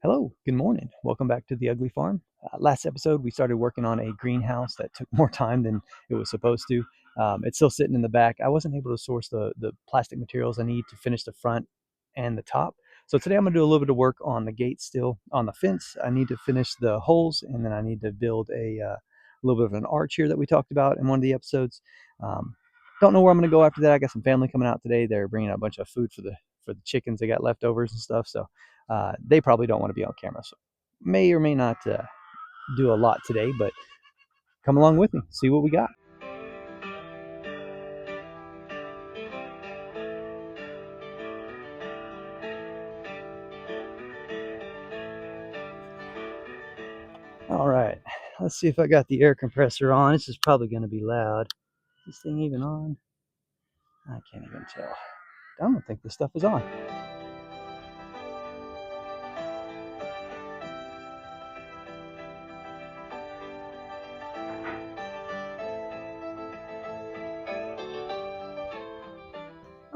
Hello, good morning. Welcome back to the Ugly Farm. Last episode, we started working on a greenhouse that took more time than it was supposed to. It's still sitting in the back. I wasn't able to source the plastic materials I need to finish the front and the top. So today I'm going to do a little bit of work on the gate still. On the fence, I need to finish the holes, and then I need to build a little bit of an arch here that we talked about in one of the episodes. Don't know where I'm going to go after that. I got some family coming out today. They're bringing out a bunch of food for the chickens. They got leftovers and stuff. So they probably don't want to be on camera, so may or may not do a lot today, but come along with me, see what we got. All right, let's see if I got the air compressor on. This is probably going to be loud. Is this thing even on? I can't even tell. I don't think this stuff is on.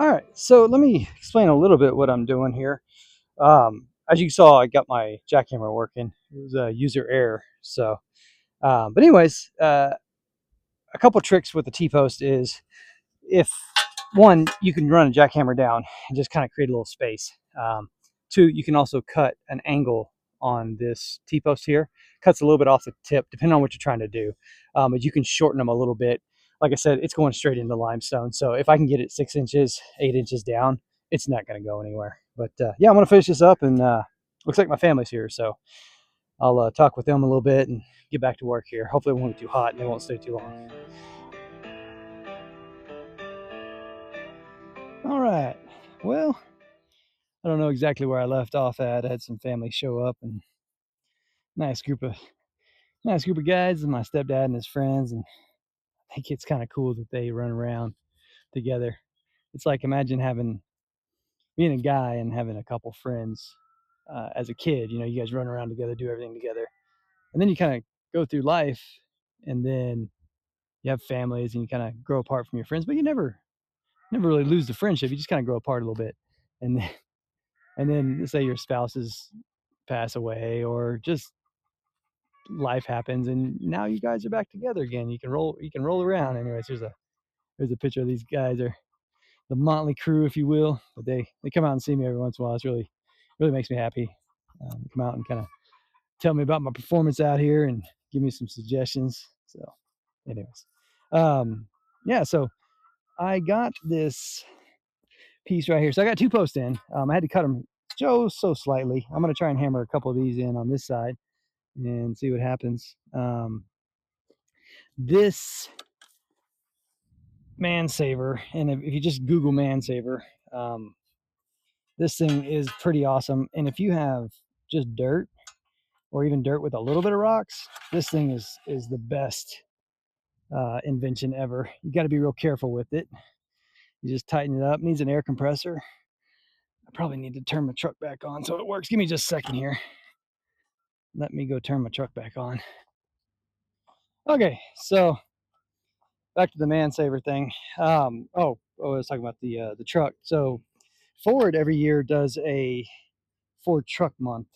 All right, so let me explain a little bit what I'm doing here. As you saw, I got my jackhammer working. It was a user error. So, but anyways, a couple tricks with the T-post is if one, you can run a jackhammer down and just kind of create a little space. Two, you can also cut an angle on this T-post here. Cuts a little bit off the tip, depending on what you're trying to do. But you can shorten them a little bit. Like I said, it's going straight into limestone. So if I can get it 6 inches, 8 inches down, it's not going to go anywhere. But yeah, I'm going to finish this up, and looks like my family's here. So I'll talk with them a little bit and get back to work here. Hopefully it won't be too hot and they won't stay too long. All right. Well, I don't know exactly where I left off at. I had some family show up, and nice group of nice group of guys, and my stepdad and his friends, and I think it's kind of cool that they run around together. It's like imagine having being a guy and having a couple friends as a kid. You know, you guys run around together, do everything together, and then you kind of go through life, and then you have families, and you kind of grow apart from your friends, but you never really lose the friendship. You just kind of grow apart a little bit, and then say your spouses pass away or just life happens, and now you guys are back together again. You can roll around. Anyways, there's a picture of these guys, are the motley crew, if you will. But they come out and see me every once in a while. It's really makes me happy. Come out and kind of tell me about my performance out here and give me some suggestions. So anyways, yeah, so I got this piece right here. So I got two posts in. I had to cut them so slightly. I'm going to try and hammer a couple of these in on this side and see what happens. This man saver, and if you just Google man saver, this thing is pretty awesome. And if you have just dirt or even dirt with a little bit of rocks, this thing is the best invention ever. You got to be real careful with it. You just tighten it up. It needs an air compressor. I probably need to turn my truck back on so it works. Give me just a second here. Let me go turn my truck back on. Okay, so back to the man saver thing. I was talking about the truck. So Ford every year does a Ford Truck Month,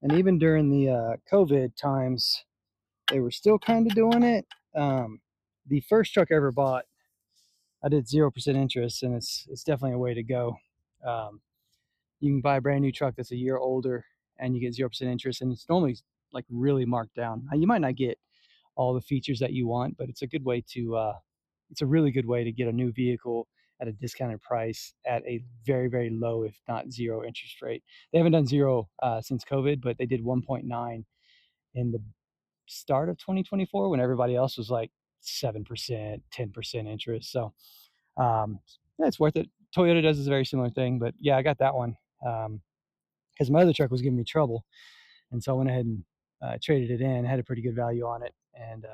and even during the COVID times, they were still kind of doing it. The first truck I ever bought, I did 0% interest, and it's definitely a way to go. Um, you can buy a brand new truck that's a year older, and you get 0% interest, and it's normally like really marked down. Now, you might not get all the features that you want, but it's a good way to it's a really good way to get a new vehicle at a discounted price at a very low, if not zero interest rate. They haven't done zero since COVID, but they did 1.9 in the start of 2024 when everybody else was like 7%, 10% interest. So yeah, it's worth it. Toyota does a very similar thing, but yeah, I got that one because my other truck was giving me trouble, and so I went ahead and traded it in. Had a pretty good value on it, and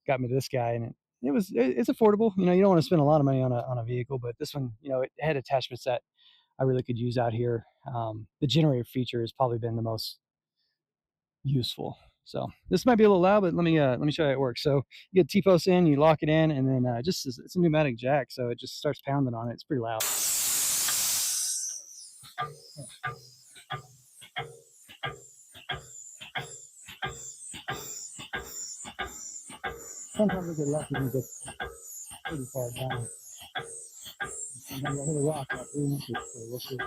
got me to this guy, and it's affordable. You know, you don't want to spend a lot of money on a vehicle, but this one, you know, it had attachments that I really could use out here. The generator feature has probably been the most useful. So this might be a little loud, but let me show you how it works. So you get T-post in, you lock it in, and then it's a pneumatic jack, so it just starts pounding on it. It's pretty loud. sometimes I get lucky and get pretty far down. Sometimes I hit a rock about 3 inches, so we'll see.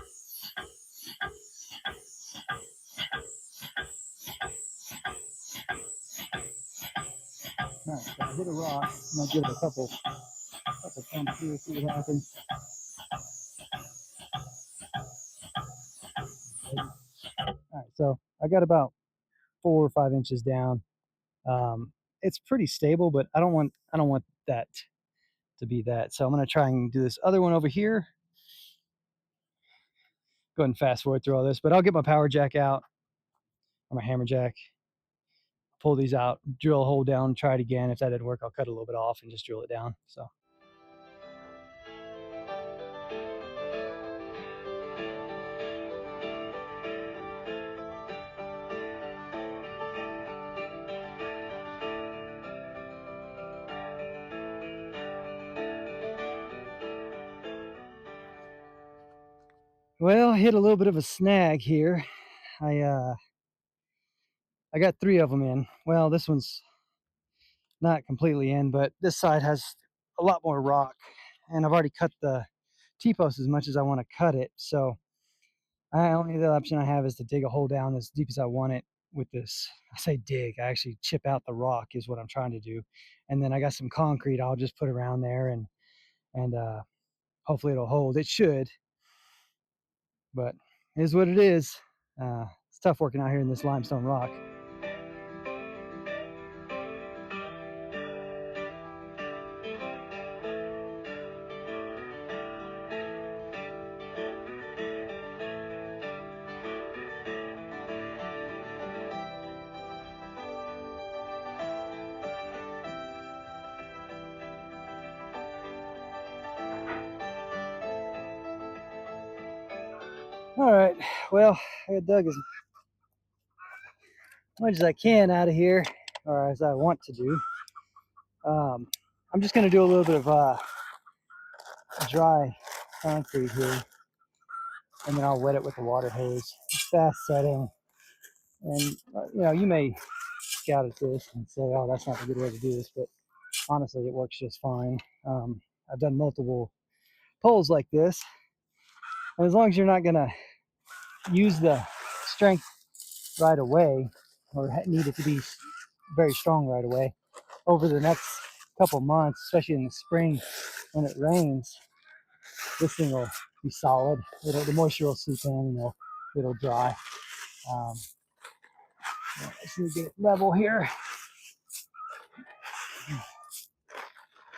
Alright, so I hit a rock, and I'll give it a couple pumps here, see what happens. Alright, so I got about 4 or 5 inches down. It's pretty stable, but I don't want that to be that. So I'm gonna try and do this other one over here. Go ahead and fast forward through all this, but I'll get my power jack out, or my hammer jack, pull these out, drill a hole down, try it again. If that didn't work, I'll cut a little bit off and just drill it down. So. Well, I hit a little bit of a snag here. I got 3 of them in. Well, this one's not completely in, but this side has a lot more rock, and I've already cut the T-post as much as I want to cut it. So only the option I have is to dig a hole down as deep as I want it with this. I say dig, I actually chip out the rock is what I'm trying to do. And then I got some concrete I'll just put around there, and hopefully it'll hold. It should, but it is what it is. It's tough working out here in this limestone rock. All right, well, I dug as much as I can out of here, or as I want to do. I'm just going to do a little bit of dry concrete here, and then I'll wet it with the water hose. It's fast setting, and you may scout at this and say, oh, that's not a good way to do this, but honestly, it works just fine. I've done multiple poles like this, and as long as you're not going to use the strength right away, or need it to be very strong right away, over the next couple months, especially in the spring when it rains, this thing will be solid. The moisture will seep in and it'll dry. Let's see, get it level here.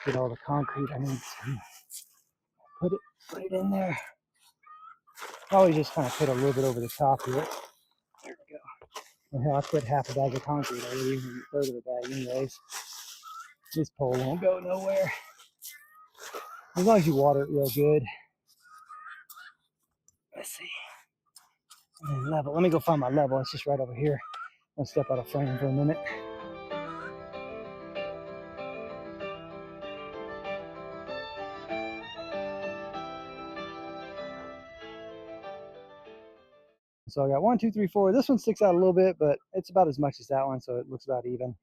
Get all the concrete I need to put it in there. Probably just kind of put a little bit over the top here. There we go. Well, I put half a bag of concrete already, and a third of the bag anyways. This pole won't go nowhere. As long as you water it real good. Let's see. And level. Let me go find my level. It's just right over here. I'll step out of frame for a minute. So I got 1, 2, 3, 4. This one sticks out a little bit, but it's about as much as that one, so it looks about even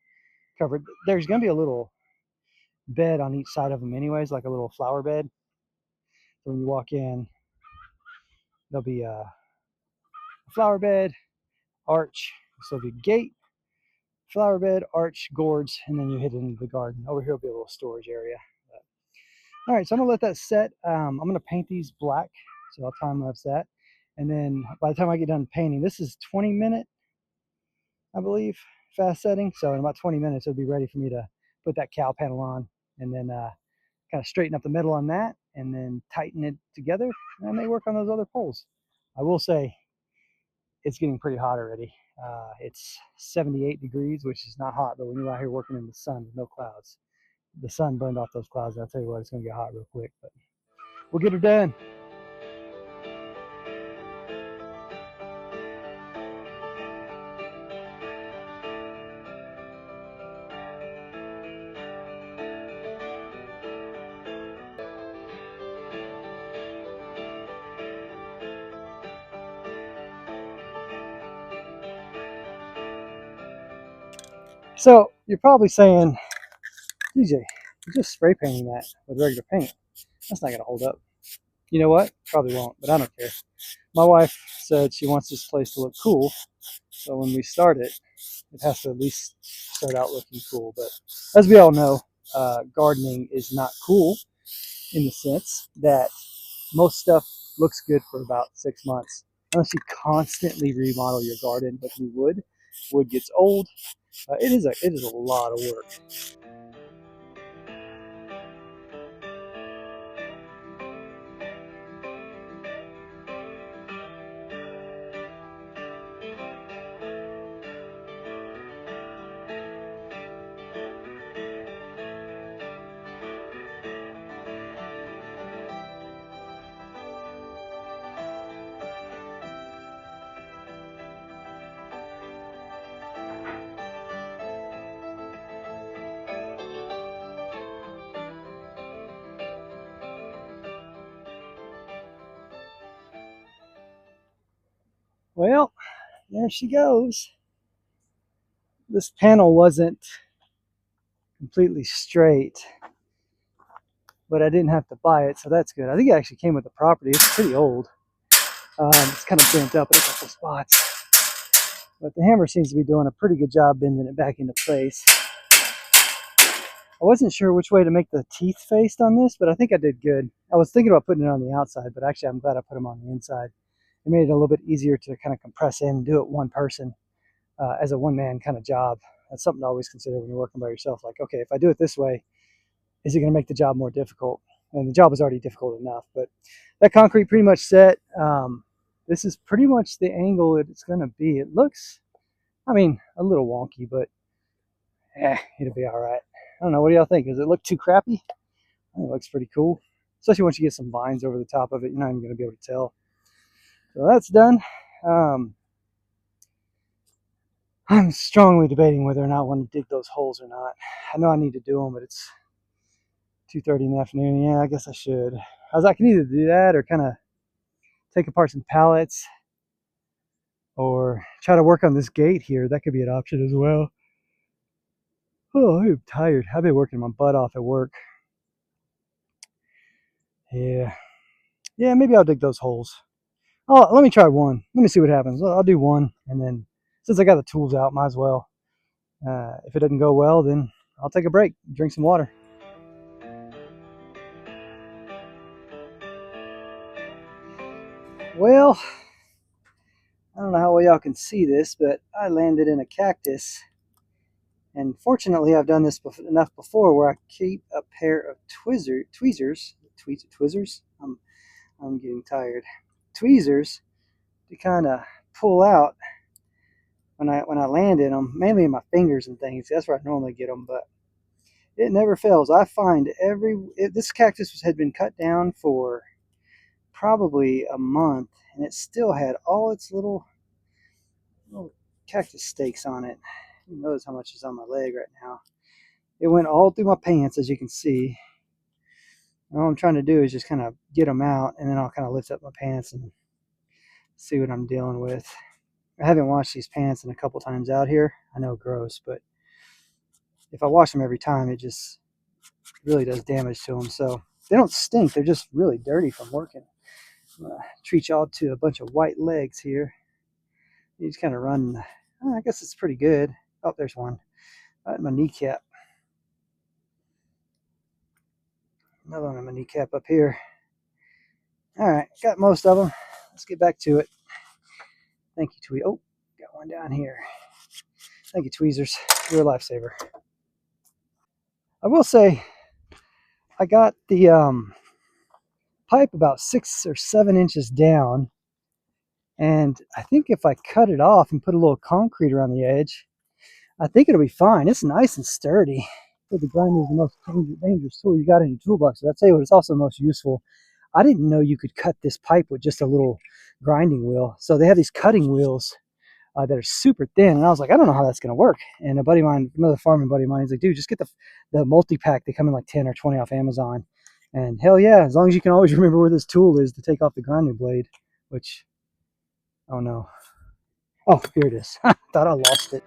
covered. There's going to be a little bed on each side of them anyways, like a little flower bed. So when you walk in, there'll be a flower bed, arch, so there'll be a gate, flower bed, arch, gourds, and then you hit into the garden. Over here will be a little storage area. All right, so I'm gonna let that set. I'm gonna paint these black, so I'll time lapse that. And then by the time I get done painting, this is 20-minute, I believe, fast setting. So in about 20 minutes, it'll be ready for me to put that cow panel on, and then kind of straighten up the middle on that, and then tighten it together, and I may work on those other poles. I will say it's getting pretty hot already. It's 78 degrees, which is not hot, but when you're out here working in the sun with no clouds, the sun burned off those clouds. I'll tell you what, it's going to get hot real quick, but we'll get her done. So you're probably saying, DJ, you're just spray painting that with regular paint. That's not gonna hold up. You know what? Probably won't, but I don't care. My wife said she wants this place to look cool, so when we start it, it has to at least start out looking cool. But as we all know, gardening is not cool in the sense that most stuff looks good for about 6 months. Unless you constantly remodel your garden like you would. Wood gets old. It is a lot of work. Well, there she goes. This panel wasn't completely straight, but I didn't have to buy it, so that's good. I think it actually came with the property. It's pretty old. It's kind of bent up in a couple spots. But the hammer seems to be doing a pretty good job bending it back into place. I wasn't sure which way to make the teeth faced on this, but I think I did good. I was thinking about putting it on the outside, but actually I'm glad I put them on the inside. It made it a little bit easier to kind of compress in and do it one person as a one-man kind of job. That's something to always consider when you're working by yourself. Like, okay, if I do it this way, is it going to make the job more difficult? And the job was already difficult enough. But that concrete pretty much set. This is pretty much the angle that it's going to be. It looks, I mean, a little wonky, but it'll be all right. I don't know. What do y'all think? Does it look too crappy? I think it looks pretty cool. Especially once you get some vines over the top of it, you're not even going to be able to tell. So that's done. I'm strongly debating whether or not I want to dig those holes or not. I know I need to do them, but it's 2:30 in the afternoon. Yeah, I guess I should. I was like, I can either do that or kind of take apart some pallets or try to work on this gate here. That could be an option as well. Oh, I'm tired. I've been working my butt off at work. Yeah. Yeah, maybe I'll dig those holes. Oh, let me try one. Let me see what happens. I'll do one, and then since I got the tools out, might as well. If it doesn't go well, then I'll take a break, drink some water. Well, I don't know how well y'all can see this, but I landed in a cactus. And fortunately, I've done this enough before where I keep a pair of tweezers. I'm getting tired. Tweezers to kind of pull out when I land in them, mainly in my fingers and things. That's where I normally get them, but it never fails. I find this cactus had been cut down for probably a month, and it still had all its little cactus stakes on it. You notice how much is on my leg right now. It went all through my pants, as you can see. And all I'm trying to do is just kind of get them out, and then I'll kind of lift up my pants and see what I'm dealing with. I haven't washed these pants in a couple times out here. I know, gross, but if I wash them every time, it just really does damage to them. So they don't stink. They're just really dirty from working. I'm gonna treat y'all to a bunch of white legs here. You just kind of run. Oh, I guess it's pretty good. Oh, there's one. My kneecap. Another one on my kneecap up here. All right, got most of them. Let's get back to it. Thank you, Tweet. Oh, got one down here. Thank you, tweezers. You're a lifesaver. I will say, I got the pipe about 6 or 7 inches down, and I think if I cut it off and put a little concrete around the edge, I think it'll be fine. It's nice and sturdy. The grinder is the most dangerous tool you got in your toolbox. But I'll tell you what, it's also the most useful. I didn't know you could cut this pipe with just a little grinding wheel. So they have these cutting wheels that are super thin, and I was like, I don't know how that's going to work. And a buddy of mine, another farming buddy of mine, he's like, dude, just get the multi-pack. They come in like 10 or 20 off Amazon. And hell yeah, as long as you can always remember where this tool is to take off the grinding blade, which, oh no. Oh, here it is. Thought I lost it.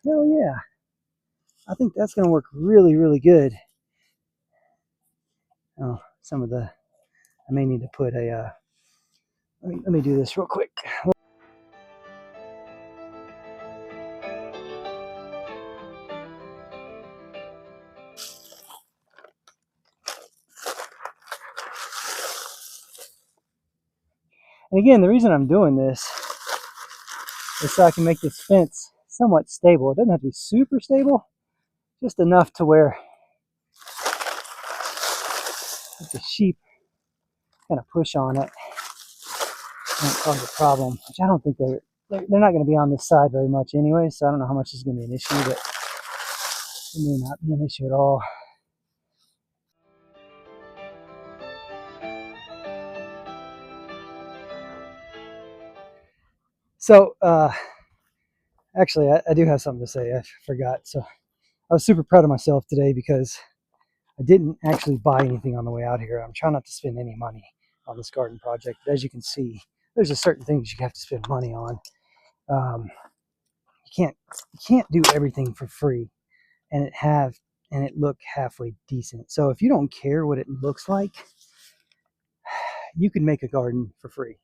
Hell yeah. I think that's going to work really, really good. Oh, some of the, I may need to put a, let me do this real quick. And again, the reason I'm doing this is so I can make this fence somewhat stable. It doesn't have to be super stable, just enough to where if the sheep kind of push on it, won't cause a problem, which I don't think they're not going to be on this side very much anyway, so I don't know how much is going to be an issue, but it may not be an issue at all. So, actually, I do have something to say. I forgot. So, I was super proud of myself today because I didn't actually buy anything on the way out here. I'm trying not to spend any money on this garden project. But as you can see, there's just certain things you have to spend money on. Um, you can't do everything for free and it look halfway decent. So if you don't care what it looks like, you can make a garden for free.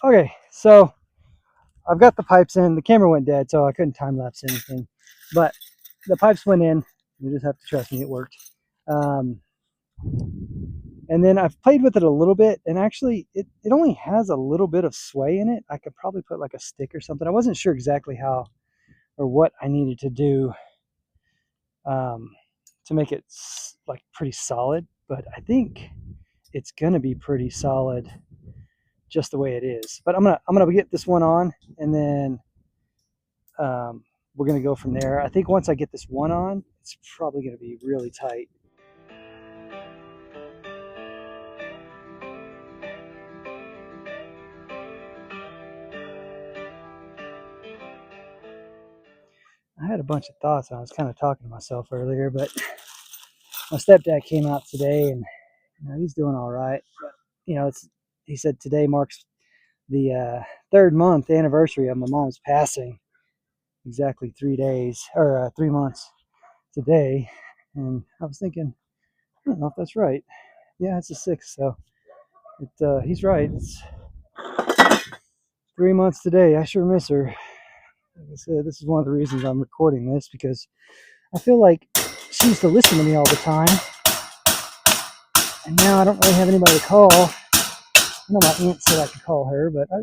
Okay, so I've got the pipes in. The camera went dead, so I couldn't time lapse anything. But the pipes went in. You just have to trust me, it worked. Um, and then I've played with it a little bit, and actually, it only has a little bit of sway in it. I could probably put like a stick or something. I wasn't sure exactly how or what I needed to do um, to make it like pretty solid, but I think it's gonna be pretty solid just the way it is. But I'm gonna get this one on, and then we're gonna go from there. I think once I get this one on, it's probably gonna be really tight. I had a bunch of thoughts. I was kind of talking to myself earlier, but my stepdad came out today, and he's doing all right. But he said today marks the third month anniversary of my mom's passing. Exactly 3 days or 3 months today, and I was thinking, I don't know if that's right. Yeah, it's the 6th, so he's right. It's 3 months today. I sure miss her. Like I said, this is one of the reasons I'm recording this because I feel like she used to listen to me all the time, and now I don't really have anybody to call. I know my aunt said I could call her, but I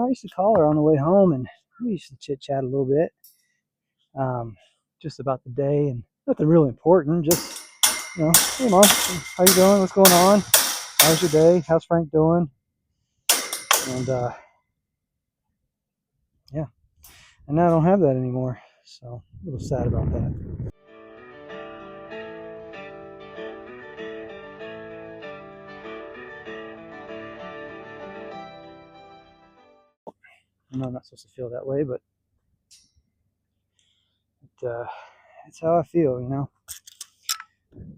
used to call her on the way home, and we used to chit chat a little bit, just about the day and nothing really important. Just hey mom, how you doing? What's going on? How's your day? How's Frank doing? And yeah, and now I don't have that anymore, so a little sad about that. I know I'm not supposed to feel that way, but it's how I feel.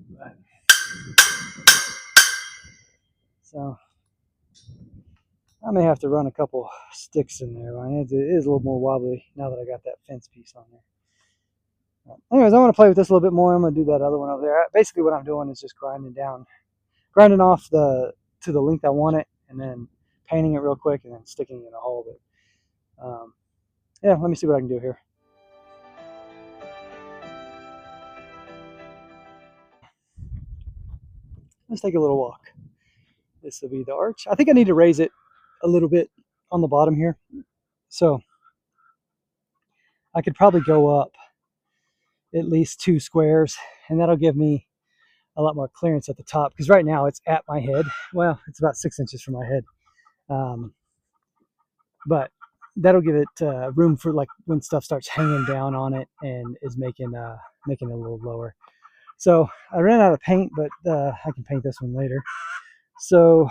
But, so I may have to run a couple sticks in there. It is a little more wobbly now that I got that fence piece on there. But anyways, I want to play with this a little bit more. I'm going to do that other one over there. Basically, what I'm doing is just grinding off to the length I want it, and then painting it real quick, and then sticking it in a hole. But yeah, let me see what I can do here. Let's take a little walk. This will be the arch. I think I need to raise it a little bit on the bottom here. So I could probably go up at least 2 squares, and that'll give me a lot more clearance at the top, because right now it's at my head. Well, it's about 6 inches from my head, but that'll give it room for like when stuff starts hanging down on it and is making it a little lower. So I ran out of paint, but I can paint this one later. So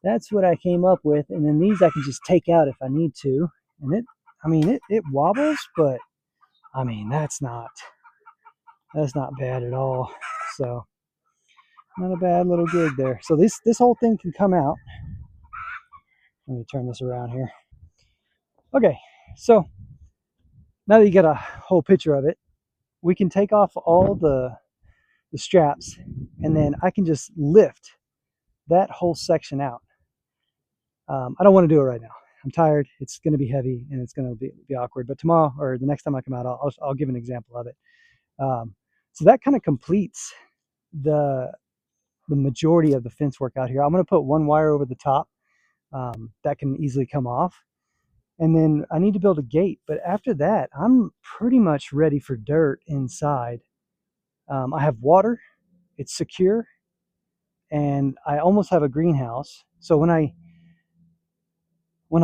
that's what I came up with, and then these I can just take out if I need to. And it wobbles, but I mean that's not bad at all. So not a bad little gig there. So this whole thing can come out. Let me turn this around here. Okay, so now that you get a whole picture of it, we can take off all the straps, and then I can just lift that whole section out. I don't want to do it right now. I'm tired. It's going to be heavy and it's going to be awkward. But tomorrow or the next time I come out, I'll give an example of it. So that kind of completes the majority of the fence work out here. I'm going to put one wire over the top that can easily come off. And then I need to build a gate. But after that, I'm pretty much ready for dirt inside. I have water. It's secure. And I almost have a greenhouse. So when I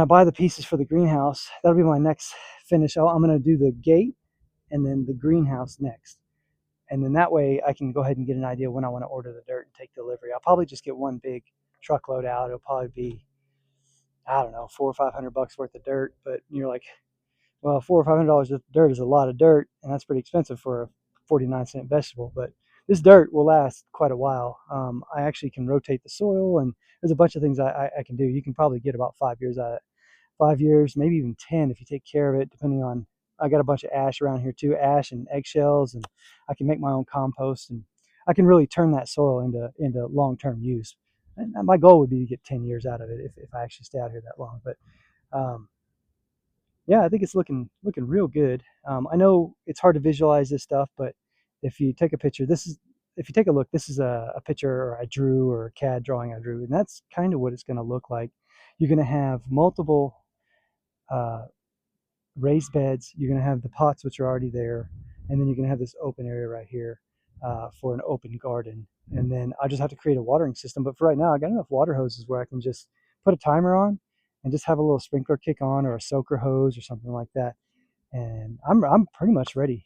buy the pieces for the greenhouse, that'll be my next finish. I'm going to do the gate and then the greenhouse next. And then that way I can go ahead and get an idea when I want to order the dirt and take delivery. I'll probably just get one big truckload out. It'll probably be, I don't know, $400 or $500 worth of dirt. But you're like, well, $400 or $500 of dirt is a lot of dirt, and that's pretty expensive for a 49-cent vegetable. But this dirt will last quite a while. I actually can rotate the soil, and there's a bunch of things I can do. You can probably get about 5 years out of it. 5 years, maybe even 10 if you take care of it, depending on, I got a bunch of ash around here too, ash and eggshells, and I can make my own compost, and I can really turn that soil into long-term use. And my goal would be to get 10 years out of it if I actually stay out here that long. But yeah, I think it's looking real good. I know it's hard to visualize this stuff, but if you take a picture, if you take a look, this is a picture I drew, or a CAD drawing I drew, and that's kind of what it's going to look like. You're going to have multiple raised beds. You're going to have the pots, which are already there, and then you're going to have this open area right here for an open garden. And then I just have to create a watering system. But for right now, I got enough water hoses where I can just put a timer on and just have a little sprinkler kick on, or a soaker hose or something like that. And I'm pretty much ready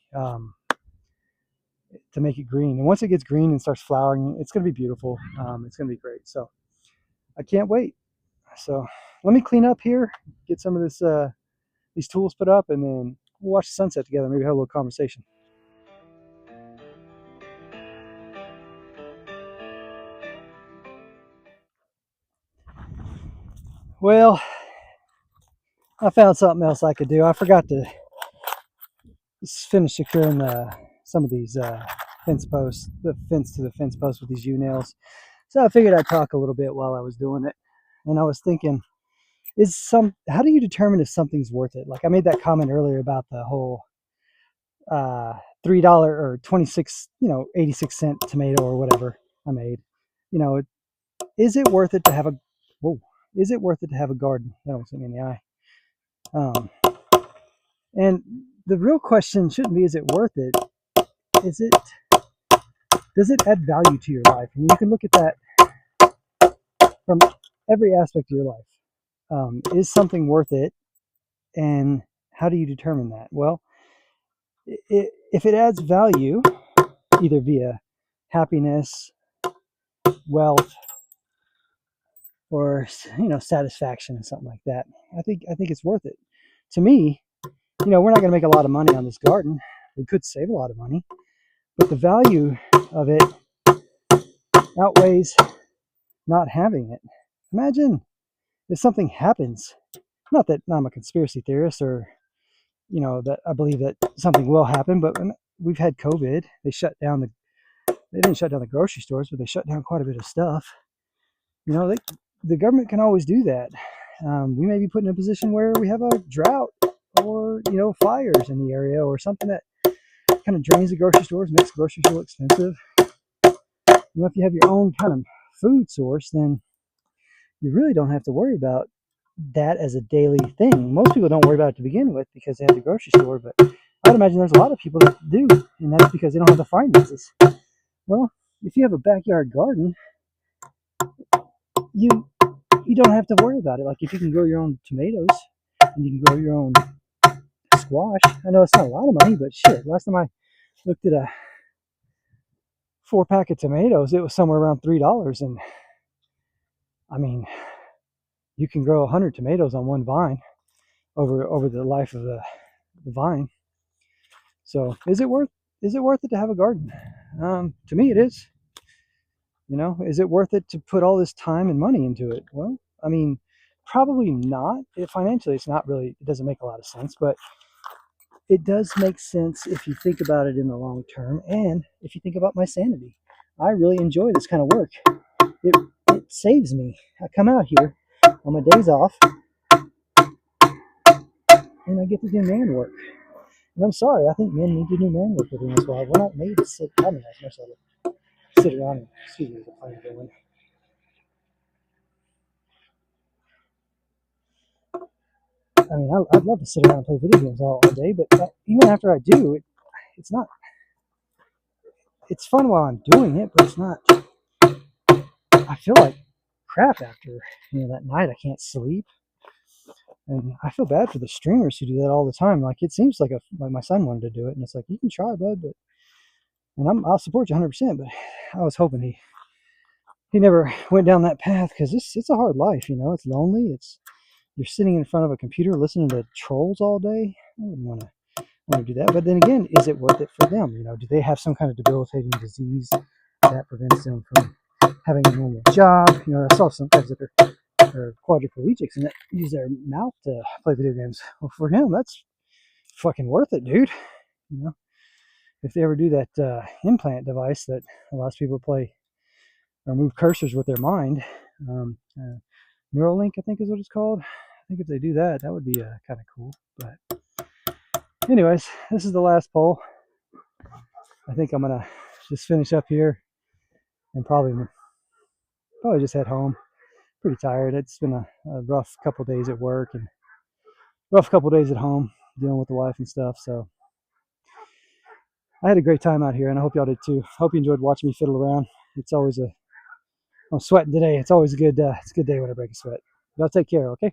to make it green. And once it gets green and starts flowering, it's going to be beautiful. It's going to be great. So I can't wait. So let me clean up here, get some of this these tools put up, and then we'll watch the sunset together. Maybe have a little conversation. Well, I found something else I could do. I forgot to finish securing some of these fence posts, the fence to the fence post with these U-nails. So I figured I'd talk a little bit while I was doing it. And I was thinking, how do you determine if something's worth it? Like I made that comment earlier about the whole $3 or 26, 86-cent tomato or whatever I made. Is it worth it to have a is it worth it to have a garden? That almost hit me in the eye. And the real question shouldn't be, is it worth it? Is it, does it add value to your life? And you can look at that from every aspect of your life. Is something worth it? And how do you determine that? Well, if it adds value, either via happiness, wealth, or satisfaction, something like that, I think it's worth it. To me, we're not going to make a lot of money on this garden. We could save a lot of money, but the value of it outweighs not having it. Imagine if something happens. Not that I'm a conspiracy theorist, or that I believe that something will happen, but we've had COVID. They didn't shut down the grocery stores, but they shut down quite a bit of stuff. The government can always do that. We may be put in a position where we have a drought, or fires in the area, or something that kind of drains the grocery stores, makes the grocery store expensive. If you have your own kind of food source, then you really don't have to worry about that as a daily thing. Most people don't worry about it to begin with because they have the grocery store, but I'd imagine there's a lot of people that do, and that's because they don't have the finances. Well, if you have a backyard garden, you you don't have to worry about it. Like if you can grow your own tomatoes and you can grow your own squash. I know it's not a lot of money, but shit. Last time I looked at a 4-pack of tomatoes, it was somewhere around $3. And I mean, you can grow 100 tomatoes on one vine over the life of the vine. So is it worth it to have a garden? To me, it is. You know, is it worth it to put all this time and money into it? Well, I mean, probably not. Financially, it's not really. It doesn't make a lot of sense, but it does make sense if you think about it in the long term, and if you think about my sanity. I really enjoy this kind of work. It it saves me. I come out here on my days off, and I get to do man work. And I'm sorry, I think men need to do man work every once in a while. We're not made to sit. I mean, as much as I sit around and excuse me, the plane going. I mean, I'd love to sit around and play video games all day, but even after I do, it's not. It's fun while I'm doing it, but it's not. I feel like crap after that night. I can't sleep, and I feel bad for the streamers who do that all the time. Like it seems like my son wanted to do it, and it's like you can try, bud, but I'll support you 100%. But I was hoping he never went down that path because it's a hard life. It's lonely. You're sitting in front of a computer listening to trolls all day. I wouldn't want to do that. But then again, is it worth it for them? Do they have some kind of debilitating disease that prevents them from having a normal job? I saw some guys that are quadriplegics and that use their mouth to play video games. Well, for him, that's fucking worth it, dude. If they ever do that implant device that allows people to play or move cursors with their mind, Neuralink, I think is what it's called. I think if they do that, that would be kind of cool. But anyways, this is the last poll. I think I'm gonna just finish up here and probably just head home. Pretty tired. It's been a rough couple days at work and rough couple days at home dealing with the wife and stuff. So I had a great time out here, and I hope y'all did too. Hope you enjoyed watching me fiddle around. It's always I'm sweating today. It's always a good. It's a good day when I break a sweat. Y'all take care, okay?